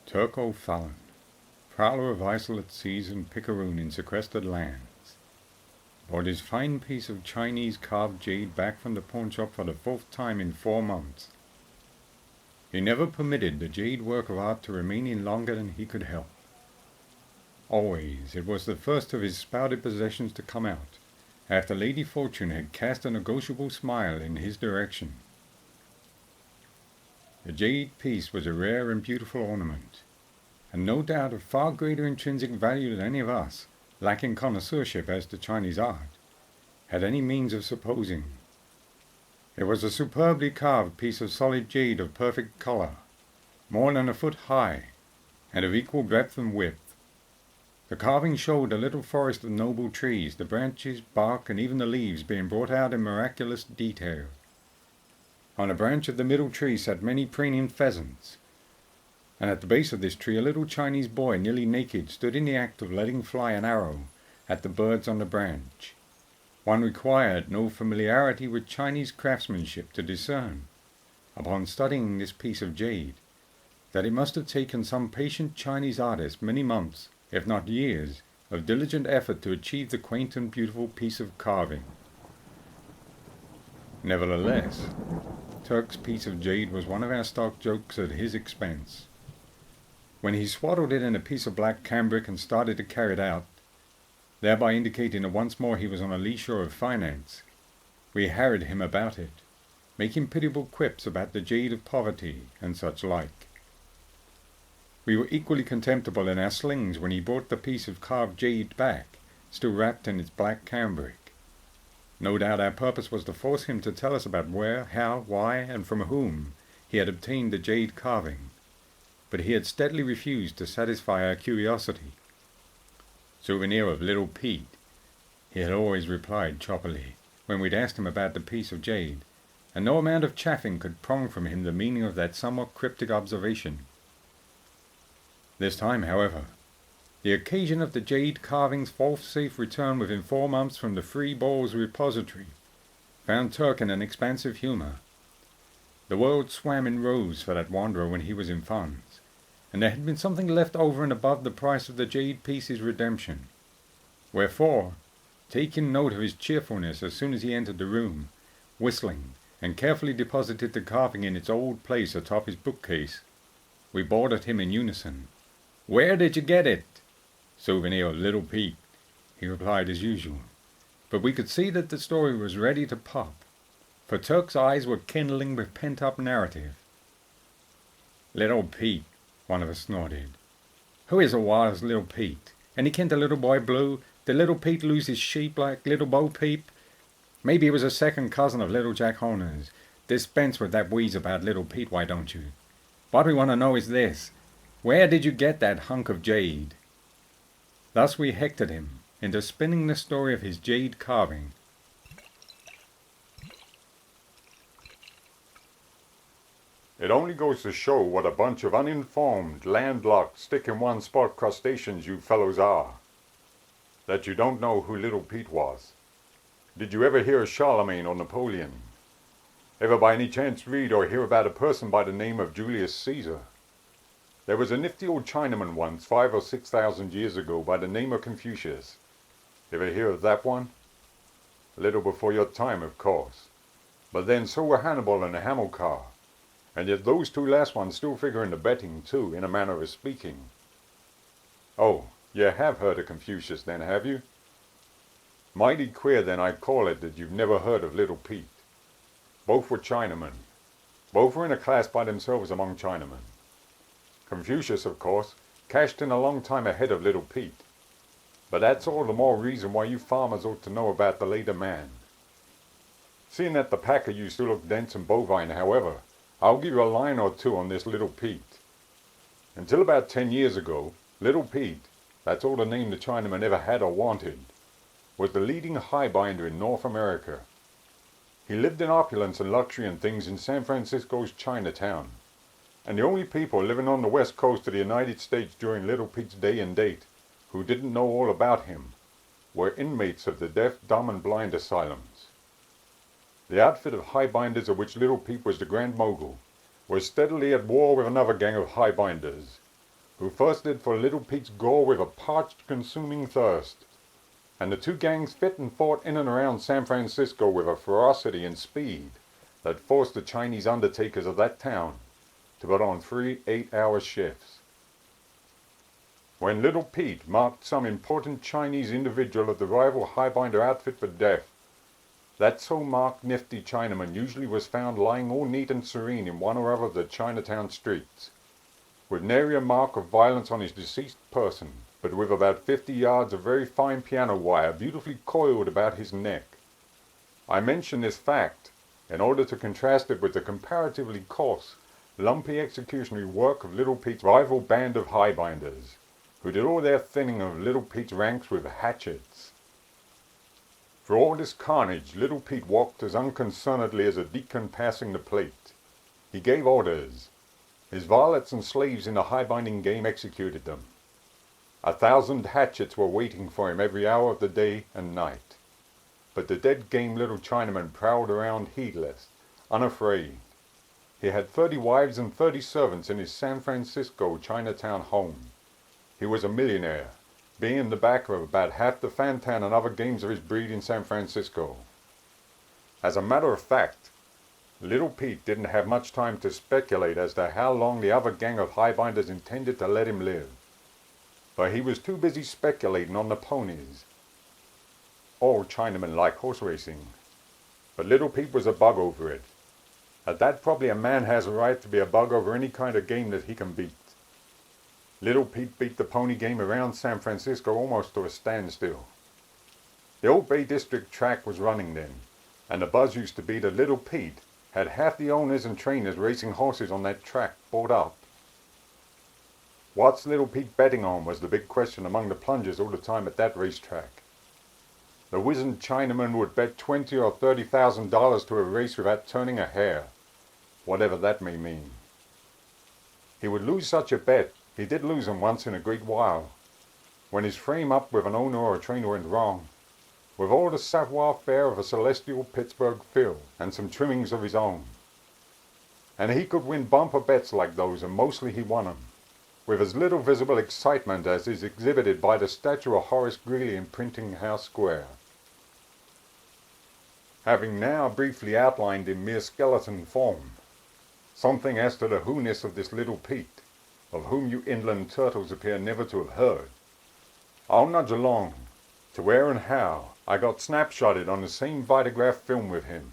Turk Fallon, prowler of isolate seas and picaroon in sequestered lands, brought his fine piece of Chinese carved jade back from the pawnshop for the 4th time in 4 months. He never permitted the jade work of art to remain in longer than he could help. Always it was the first of his spouted possessions to come out, after Lady Fortune had cast a negotiable smile in his direction. The jade piece was a rare and beautiful ornament, and no doubt of far greater intrinsic value than any of us, lacking connoisseurship as to Chinese art, had any means of supposing. It was a superbly carved piece of solid jade of perfect color, more than a foot high, and of equal breadth and width. The carving showed a little forest of noble trees, the branches, bark, and even the leaves being brought out in miraculous detail. On a branch of the middle tree sat many preening pheasants, and at the base of this tree a little Chinese boy, nearly naked, stood in the act of letting fly an arrow at the birds on the branch. One required no familiarity with Chinese craftsmanship to discern, upon studying this piece of jade, that it must have taken some patient Chinese artist many months, if not years, of diligent effort to achieve the quaint and beautiful piece of carving. Nevertheless, Turk's piece of jade was one of our stock jokes at his expense. When he swaddled it in a piece of black cambric and started to carry it out, thereby indicating that once more he was on a lee shore of finance, we harried him about it, making pitiable quips about the jade of poverty and such like. We were equally contemptible in our slings when he brought the piece of carved jade back, still wrapped in its black cambric. No doubt our purpose was to force him to tell us about where, how, why, and from whom he had obtained the jade carving, but he had steadily refused to satisfy our curiosity. "Souvenir of Little Pete," he had always replied choppily, when we'd asked him about the piece of jade, and no amount of chaffing could prong from him the meaning of that somewhat cryptic observation. This time, however, the occasion of the jade carving's false safe return within 4 months from the Free Balls repository found Turk in an expansive humor. The world swam in rose for that wanderer when he was in funds, and there had been something left over and above the price of the jade piece's redemption. Wherefore, taking note of his cheerfulness as soon as he entered the room, whistling, and carefully deposited the carving in its old place atop his bookcase, we bawled at him in unison, "Where did you get it?" "Souvenir of Little Pete," he replied as usual, but we could see that the story was ready to pop, for Turk's eyes were kindling with pent-up narrative. "Little Pete," one of us snorted. "Who is was Little Pete? And he kent the little boy Blue? Did Little Pete lose his sheep like Little Bo Peep? Maybe he was a second cousin of Little Jack Horner's. Dispense with that wheeze about Little Pete, why don't you? What we want to know is this. Where did you get that hunk of jade?" Thus we hectored him into spinning the story of his jade carving. It only goes to show what a bunch of uninformed, landlocked, stick-in-one-spot crustaceans you fellows are, that you don't know who Little Pete was. Did you ever hear of Charlemagne or Napoleon? Ever by any chance read or hear about a person by the name of Julius Caesar? There was a nifty old Chinaman once, 5,000 or 6,000 years ago, by the name of Confucius. Ever hear of that one? A little before your time, of course. But then so were Hannibal and Hamilcar. And yet those 2 last ones still figure in the betting, too, in a manner of speaking. Oh, you have heard of Confucius then, have you? Mighty queer then I call it that you've never heard of Little Pete. Both were Chinamen. Both were in a class by themselves among Chinamen. Confucius, of course, cashed in a long time ahead of Little Pete. But that's all the more reason why you farmers ought to know about the later man. Seeing that the pack of you still look dense and bovine, however, I'll give you a line or 2 on this Little Pete. Until about 10 years ago, Little Pete, that's all the name the Chinaman ever had or wanted, was the leading highbinder in North America. He lived in opulence and luxury and things in San Francisco's Chinatown. And the only people living on the west coast of the United States during Little Pete's day and date who didn't know all about him were inmates of the deaf, dumb, and blind asylums. The outfit of highbinders of which Little Pete was the grand mogul was steadily at war with another gang of highbinders, who thirsted for Little Pete's gore with a parched, consuming thirst. And the two gangs fit and fought in and around San Francisco with a ferocity and speed that forced the Chinese undertakers of that town to put on 3 8-hour shifts. When Little Pete marked some important Chinese individual of the rival highbinder outfit for death, that so marked nifty Chinaman usually was found lying all neat and serene in one or other of the Chinatown streets, with nary a mark of violence on his deceased person, but with about 50 yards of very fine piano wire beautifully coiled about his neck. I mention this fact in order to contrast it with the comparatively coarse, lumpy executionary work of Little Pete's rival band of highbinders, who did all their thinning of Little Pete's ranks with hatchets. For all this carnage, Little Pete walked as unconcernedly as a deacon passing the plate. He gave orders. His varlets and slaves in the highbinding game executed them. 1,000 hatchets were waiting for him every hour of the day and night. But the dead game little Chinaman prowled around heedless, unafraid. He had 30 wives and 30 servants in his San Francisco Chinatown home. He was a millionaire, being the backer of about half the Fantan and other games of his breed in San Francisco. As a matter of fact, Little Pete didn't have much time to speculate as to how long the other gang of highbinders intended to let him live, for he was too busy speculating on the ponies. All Chinamen like horse racing, but Little Pete was a bug over it. At that, probably a man has a right to be a bug over any kind of game that he can beat. Little Pete beat the pony game around San Francisco almost to a standstill. The old Bay District track was running then, and the buzz used to be that Little Pete had half the owners and trainers racing horses on that track bought up. What's Little Pete betting on was the big question among the plungers all the time at that racetrack. The wizened Chinaman would bet $20,000 or $30,000 to a race without turning a hair, whatever that may mean. He would lose such a bet. He did lose them once in a great while, when his frame up with an owner or a trainer went wrong, with all the savoir-faire of a celestial Pittsburgh Phil and some trimmings of his own. And he could win bumper bets like those, and mostly he won them, with as little visible excitement as is exhibited by the statue of Horace Greeley in Printing House Square. Having now briefly outlined in mere skeleton form something as to the who-ness of this Little Pete, of whom you inland turtles appear never to have heard, I'll nudge along to where and how I got snapshotted on the same Vitagraph film with him.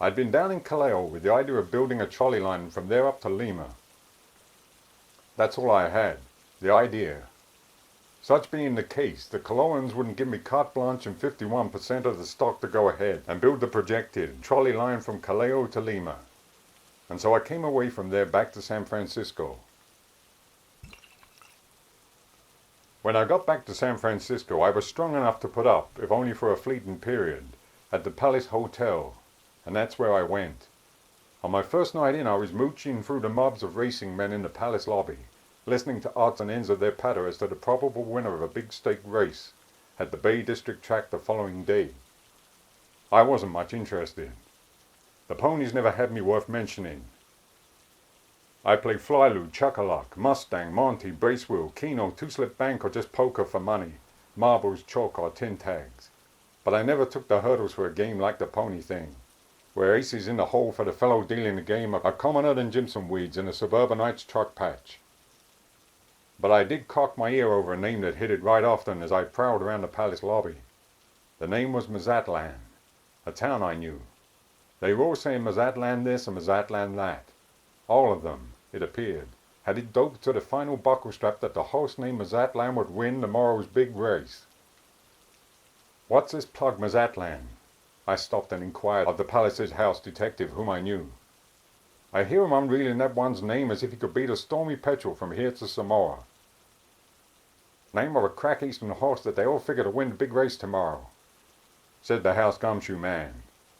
I'd been down in Callao with the idea of building a trolley line from there up to Lima. That's all I had, the idea. Such being the case, the Calaoans wouldn't give me carte blanche and 51% of the stock to go ahead and build the projected trolley line from Callao to Lima. And so I came away from there back to San Francisco. When I got back to San Francisco, I was strong enough to put up, if only for a fleeting period, at the Palace Hotel, and that's where I went. On my first night in, I was mooching through the mobs of racing men in the Palace lobby, listening to odds and ends of their patter as to the probable winner of a big stake race at the Bay District track the following day. I wasn't much interested. The ponies never had me worth mentioning. I played Flyloop, Chuck-a-Luck, Mustang, Monty, Bracewheel, Keno, Two-Slip Bank, or just poker for money, marbles, chalk, or tin tags. But I never took the hurdles for a game like the pony thing, where aces in the hole for the fellow dealing the game are commoner than Jimson weeds in a suburbanite's truck patch. But I did cock my ear over a name that hit it right often as I prowled around the Palace lobby. The name was Mazatlan, a town I knew. They were all saying Mazatlan this and Mazatlan that. All of them, it appeared, had it doped to the final buckle strap that the horse named Mazatlan would win tomorrow's big race. What's this plug Mazatlan? I stopped and inquired of the Palace's house detective whom I knew. I hear him unreeling that one's name as if he could beat a stormy petrel from here to Samoa. Name of a crack eastern horse that they all figure to win the big race tomorrow, said the house gumshoe man.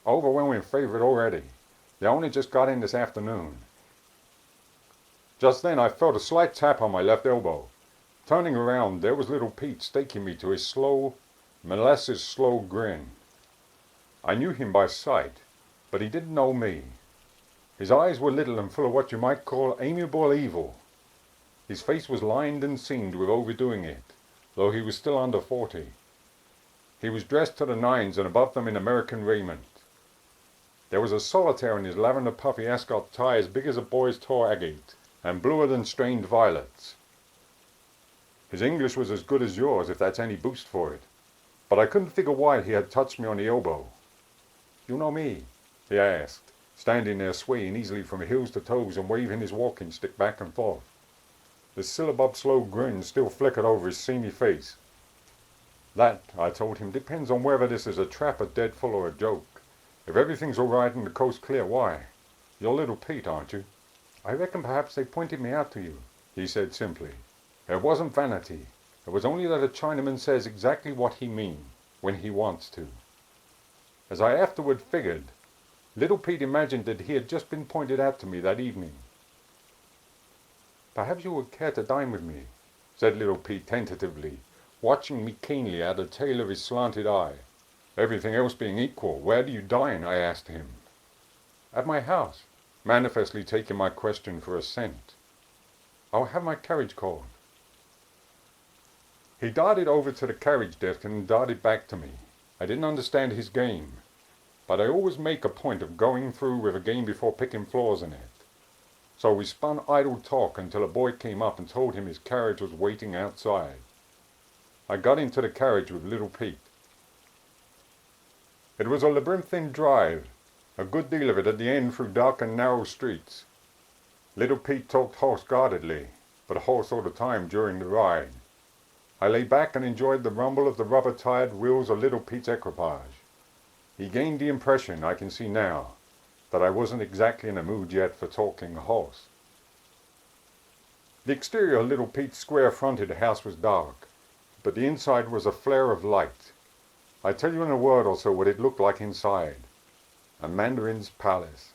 Overwhelming favorite already. They only just got in this afternoon. Just then I felt a slight tap on my left elbow. Turning around, there was Little Pete staking me to his slow, molasses-slow grin. I knew him by sight, but he didn't know me. His eyes were little and full of what you might call amiable evil. His face was lined and seamed with overdoing it, though he was still under 40. He was dressed to the nines and above them in American raiment. There was a solitaire in his lavender puffy ascot tie as big as a boy's toe agate, and bluer than strained violets. His English was as good as yours, if that's any boost for it, but I couldn't figure why he had touched me on the elbow. "You know me?" he asked, standing there swaying easily from heels to toes and waving his walking stick back and forth. The syllabub slow grin still flickered over his seamy face. "That," I told him, "depends on whether this is a trap, a dead full, or a joke. If everything's all right and the coast clear, why? You're little Pete, aren't you?" "I reckon perhaps they pointed me out to you," he said simply. It wasn't vanity. It was only that a Chinaman says exactly what he means when he wants to. As I afterward figured, little Pete imagined that he had just been pointed out to me that evening. "Perhaps you would care to dine with me," said little Pete tentatively, watching me keenly out of the tail of his slanted eye. "Everything else being equal, where do you dine?" I asked him. "At my house," manifestly taking my question for assent. "I'll have my carriage called." He darted over to the carriage desk and darted back to me. I didn't understand his game, but I always make a point of going through with a game before picking flaws in it. So we spun idle talk until a boy came up and told him his carriage was waiting outside. I got into the carriage with little Pete. It was a labyrinthine drive, a good deal of it at the end through dark and narrow streets. Little Pete talked horse-guardedly, but hoarse all the time during the ride. I lay back and enjoyed the rumble of the rubber-tired wheels of little Pete's equipage. He gained the impression, I can see now, that I wasn't exactly in a mood yet for talking horse. The exterior of little Pete's square-fronted house was dark, but the inside was a flare of light. I tell you in a word or so what it looked like inside. A mandarin's palace.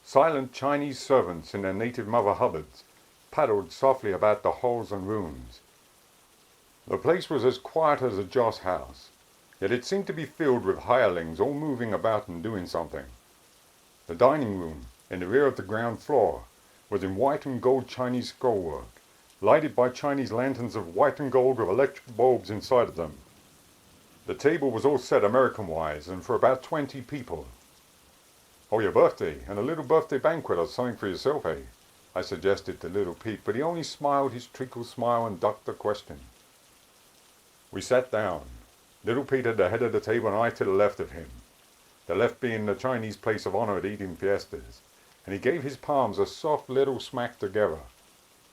Silent Chinese servants in their native Mother Hubbards paddled softly about the halls and rooms. The place was as quiet as a joss house, yet it seemed to be filled with hirelings all moving about and doing something. The dining room, in the rear of the ground floor, was in white and gold Chinese scrollwork, lighted by Chinese lanterns of white and gold with electric bulbs inside of them. The table was all set American-wise and for about 20 people. "Oh, your birthday, and a little birthday banquet or something for yourself, eh?" I suggested to little Pete, but he only smiled his treacle smile and ducked the question. We sat down, little Pete at the head of the table and I to the left of him, the left being the Chinese place of honor at eating fiestas, and he gave his palms a soft little smack together.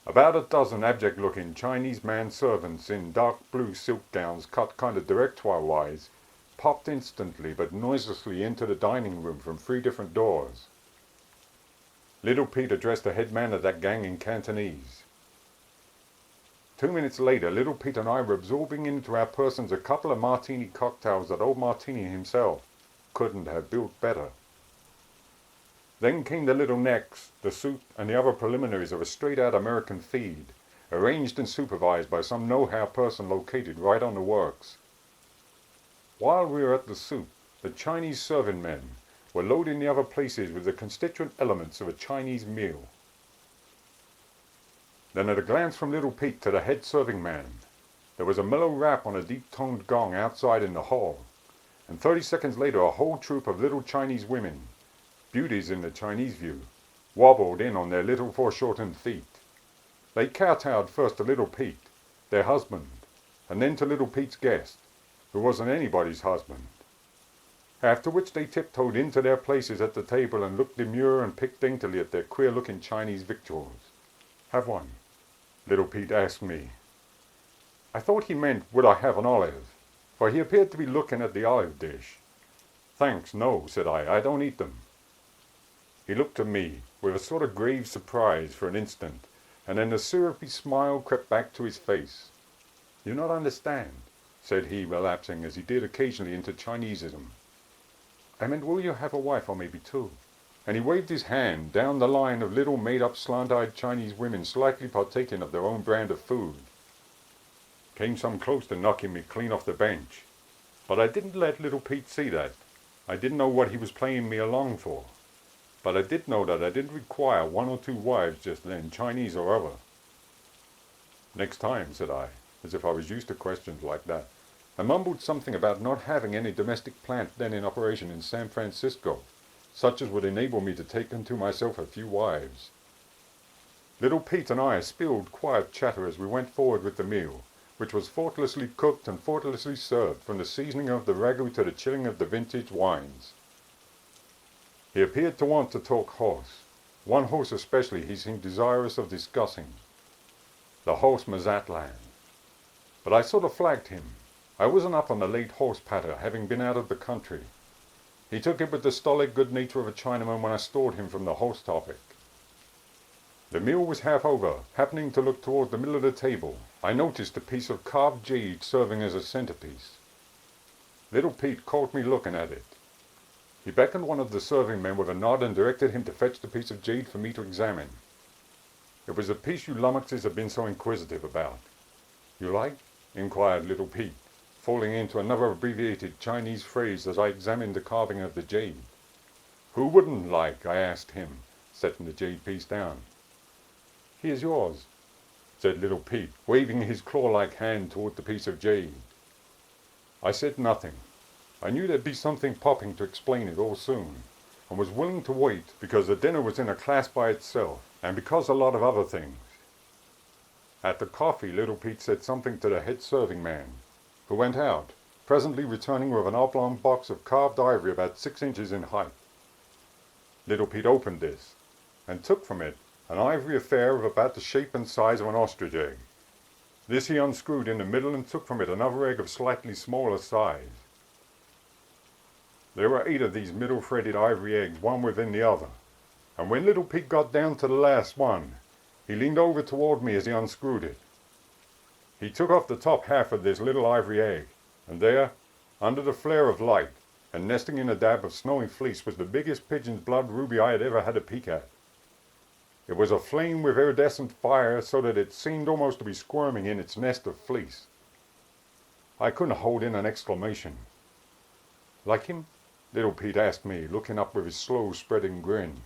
About a dozen abject-looking Chinese man-servants in dark blue silk gowns cut kind of directoire-wise popped instantly but noiselessly into the dining room from 3 different doors. Little Pete addressed the head man of that gang in Cantonese. 2 minutes later, little Pete and I were absorbing into our persons a couple of martini cocktails that old Martini himself couldn't have built better. Then came the little necks, the soup, and the other preliminaries of a straight-out American feed, arranged and supervised by some know-how person located right on the works. While we were at the soup, the Chinese serving men were loading the other places with the constituent elements of a Chinese meal. Then at a glance from little Pete to the head serving man, there was a mellow rap on a deep-toned gong outside in the hall, and 30 seconds later a whole troop of little Chinese women, beauties in the Chinese view, wobbled in on their little foreshortened feet. They kowtowed first to little Pete, their husband, and then to little Pete's guest, who wasn't anybody's husband. After which they tiptoed into their places at the table and looked demure and picked daintily at their queer-looking Chinese victuals. "Have one?" little Pete asked me. I thought he meant, would I have an olive, for he appeared to be looking at the olive dish. "Thanks, no," said I don't eat them." He looked at me with a sort of grave surprise for an instant, and then the syrupy smile crept back to his face. "You not understand," said he, relapsing as he did occasionally into Chinesism. "I meant, will you have a wife, or maybe 2? And he waved his hand down the line of little made-up slant-eyed Chinese women slightly partaking of their own brand of food. Came some close to knocking me clean off the bench, but I didn't let little Pete see that. I didn't know what he was playing me along for, but I did know that I didn't require 1 or 2 wives just then, Chinese or other. Next time, said I, as if I was used to questions like that. I mumbled something about not having any domestic plant then in operation in San Francisco, such as would enable me to take unto myself a few wives. Little Pete and I spilled quiet chatter as we went forward with the meal, which was faultlessly cooked and faultlessly served, from the seasoning of the ragu to the chilling of the vintage wines. He appeared to want to talk horse. One horse especially he seemed desirous of discussing. The horse Mazatlan. But I sort of flagged him. I wasn't up on the late horse patter, having been out of the country. He took it with the stolid good nature of a Chinaman when I stored him from the horse topic. The meal was half over. Happening to look toward the middle of the table, I noticed a piece of carved jade serving as a centerpiece. Little Pete caught me looking at it. He beckoned one of the serving men with a nod and directed him to fetch the piece of jade for me to examine. It was the piece you lummoxes have been so inquisitive about. You like? Inquired Little Pete, falling into another abbreviated Chinese phrase as I examined the carving of the jade. Who wouldn't like? I asked him, setting the jade piece down. He is yours, said Little Pete, waving his claw-like hand toward the piece of jade. I said nothing. I knew there'd be something popping to explain it all soon, and was willing to wait because the dinner was in a class by itself, and because a lot of other things. At the coffee, Little Pete said something to the head serving man, who went out, presently returning with an oblong box of carved ivory about 6 inches in height. Little Pete opened this, and took from it an ivory affair of about the shape and size of an ostrich egg. This he unscrewed in the middle and took from it another egg of slightly smaller size. There were 8 of these middle-threaded ivory eggs, one within the other, and when Little Pete got down to the last one, he leaned over toward me as he unscrewed it. He took off the top half of this little ivory egg, and there, under the flare of light, and nesting in a dab of snowy fleece, was the biggest pigeon's blood ruby I had ever had a peek at. It was aflame with iridescent fire so that it seemed almost to be squirming in its nest of fleece. I couldn't hold in an exclamation. Like him? Little Pete asked me, looking up with his slow spreading grin.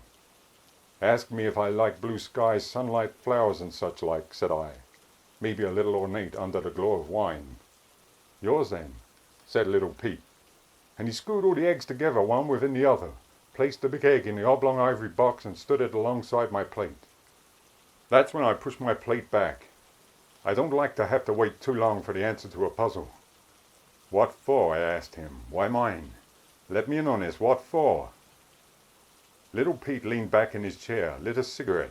Asked me if I like blue skies, sunlight, flowers and such like, said I, maybe a little ornate under the glow of wine. Yours then, said Little Pete, and he screwed all the eggs together one within the other, placed the big egg in the oblong ivory box and stood it alongside my plate. That's when I pushed my plate back. I don't like to have to wait too long for the answer to a puzzle. What for? I asked him. Why mine? Let me in on this. What for? Little Pete leaned back in his chair, lit a cigarette,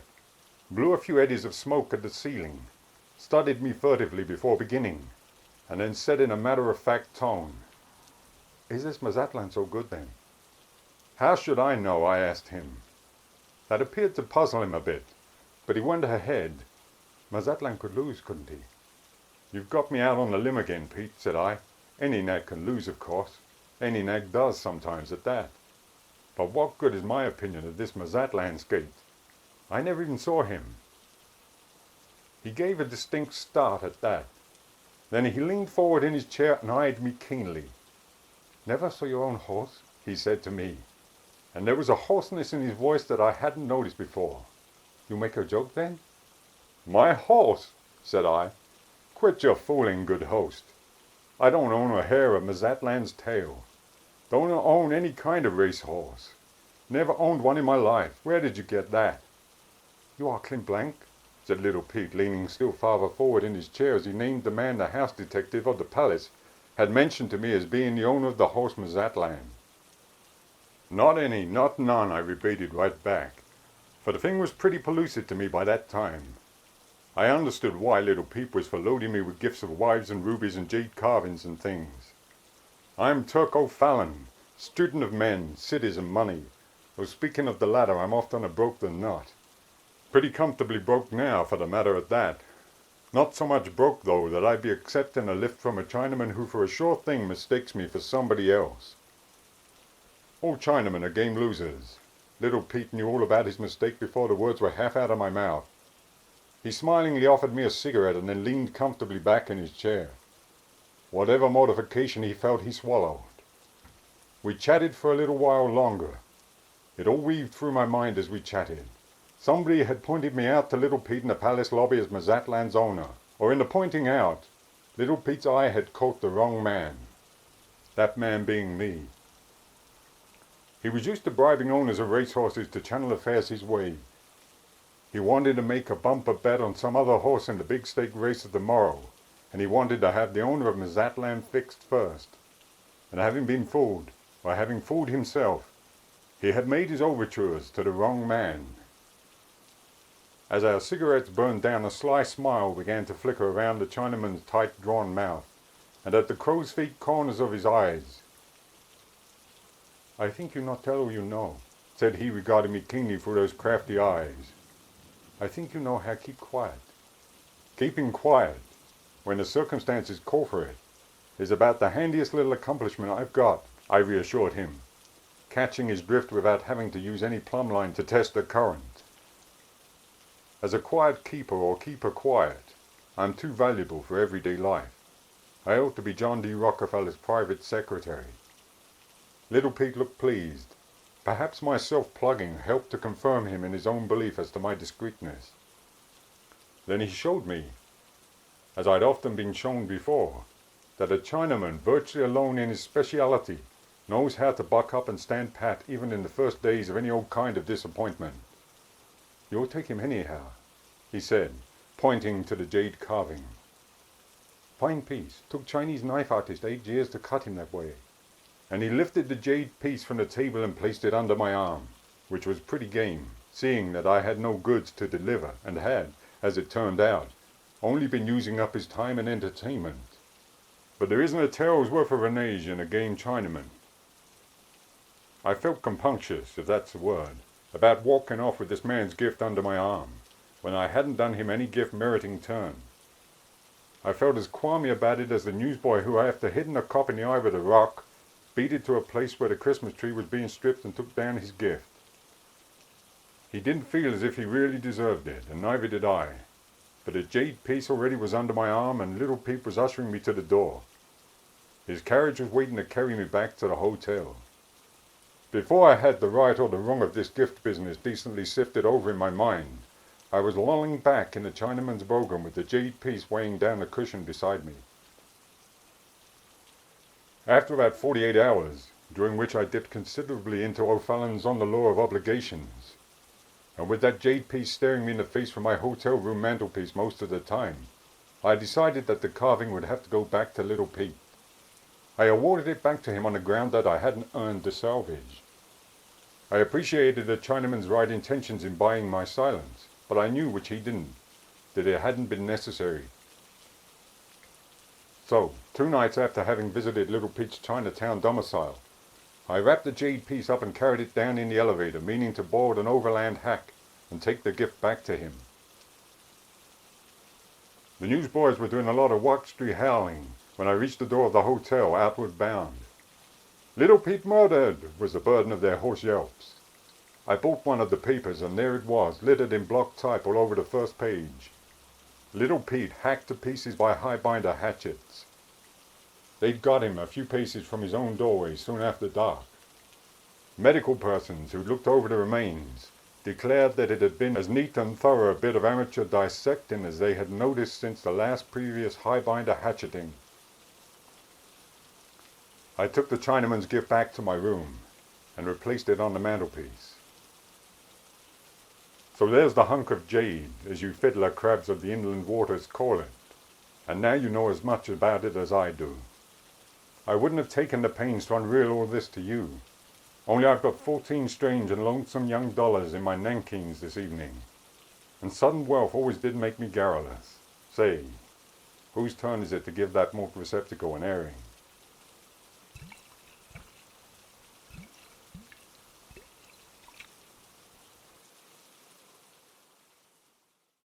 blew a few eddies of smoke at the ceiling, studied me furtively before beginning, and then said in a matter-of-fact tone, Is this Mazatlan so good then? How should I know? I asked him. That appeared to puzzle him a bit, but he went ahead. Mazatlan could lose, couldn't he? You've got me out on the limb again, Pete, said I. Any nag can lose, of course. Any nag does sometimes at that. But what good is my opinion of this Mazatlan skate? I never even saw him. He gave a distinct start at that. Then he leaned forward in his chair and eyed me keenly. Never saw your own horse? He said to me. And there was a hoarseness in his voice that I hadn't noticed before. You make a joke then? My horse, said I. Quit your fooling, good host. I don't own a hair of Mazatlan's tail. Don't own any kind of racehorse. Never owned one in my life. Where did you get that? You are Clint Blank, said Little Pete, leaning still farther forward in his chair as he named the man the house detective of the palace had mentioned to me as being the owner of the horse Mazatlan. Not any, not none, I repeated right back, for the thing was pretty pellucid to me by that time. I understood why Little Pete was for loading me with gifts of wives and rubies and jade carvings and things. I'm Turk Fallon, student of men, cities and money, though speaking of the latter I'm oftener broke than not. Pretty comfortably broke now, for the matter of that. Not so much broke, though, that I'd be accepting a lift from a Chinaman who for a sure thing mistakes me for somebody else. All Chinamen are game losers. Little Pete knew all about his mistake before the words were half out of my mouth. He smilingly offered me a cigarette and then leaned comfortably back in his chair. Whatever mortification he felt, he swallowed. We chatted for a little while longer. It all weaved through my mind as we chatted. Somebody had pointed me out to Little Pete in the palace lobby as Mazatlan's owner. or in the pointing out, little Pete's eye had caught the wrong man, that man being me. He was used to bribing owners of racehorses to channel affairs his way. He wanted to make a bumper bet on some other horse in the big stake race of the morrow, and he wanted to have the owner of Mazatlan fixed first. And having been fooled, or having fooled himself, he had made his overtures to the wrong man. As our cigarettes burned down, a sly smile began to flicker around the Chinaman's tight-drawn mouth, and at the crow's feet corners of his eyes. "I think you not tell all you know," said he, regarding me keenly through those crafty eyes. "I think you know how keep quiet." Keeping quiet, when the circumstances call for it, is about the handiest little accomplishment I've got, I reassured him, catching his drift without having to use any plumb line to test the current. As a quiet keeper or keeper quiet, I'm too valuable for everyday life. I ought to be John D. Rockefeller's private secretary. Little Pete looked pleased. Perhaps my self-plugging helped to confirm him in his own belief as to my discreetness. Then he showed me, as I'd often been shown before, that a Chinaman, virtually alone in his speciality, knows how to buck up and stand pat even in the first days of any old kind of disappointment. "You'll take him anyhow," he said, pointing to the jade carving. "Fine piece. Took Chinese knife artist 8 years to cut him that way." And he lifted the jade piece from the table and placed it under my arm, which was pretty game, seeing that I had no goods to deliver and had, as it turned out, only been using up his time and entertainment. But there isn't a tail's worth of an age in a game Chinaman. I felt compunctious, if that's the word, about walking off with this man's gift under my arm, when I hadn't done him any gift-meriting turn. I felt as qualmy about it as the newsboy who, after hitting a cop in the eye with a rock, beat it to a place where the Christmas tree was being stripped and took down his gift. He didn't feel as if he really deserved it, and neither did I. But the jade piece already was under my arm, and little Pete was ushering me to the door. His carriage was waiting to carry me back to the hotel. Before I had the right or the wrong of this gift business decently sifted over in my mind, I was lolling back in the Chinaman's brougham with the jade piece weighing down the cushion beside me. After about 48 hours, during which I dipped considerably into Fallon's On the Law of Obligations, and with that jade piece staring me in the face from my hotel room mantelpiece most of the time, I decided that the carving would have to go back to little Pete. I awarded it back to him on the ground that I hadn't earned the salvage. I appreciated the Chinaman's right intentions in buying my silence, but I knew, which he didn't, that it hadn't been necessary. So, 2 nights after having visited little Pete's Chinatown domicile, I wrapped the jade piece up and carried it down in the elevator, meaning to board an overland hack and take the gift back to him. The newsboys were doing a lot of Walk-Street howling when I reached the door of the hotel, outward bound. "Little Pete murdered!" was the burden of their hoarse yelps. I bought one of the papers, and there it was, littered in block type all over the first page. Little Pete hacked to pieces by high-binder hatchets. They'd got him a few paces from his own doorway soon after dark. Medical persons who looked over the remains declared that it had been as neat and thorough a bit of amateur dissecting as they had noticed since the last previous high-binder hatcheting. I took the Chinaman's gift back to my room and replaced it on the mantelpiece. So there's the hunk of jade, as you fiddler crabs of the inland waters call it, and now you know as much about it as I do. I wouldn't have taken the pains to unreel all this to you, only I've got 14 strange and lonesome young dollars in my nankins this evening, and sudden wealth always did make me garrulous. Say, whose turn is it to give that malt receptacle an airing?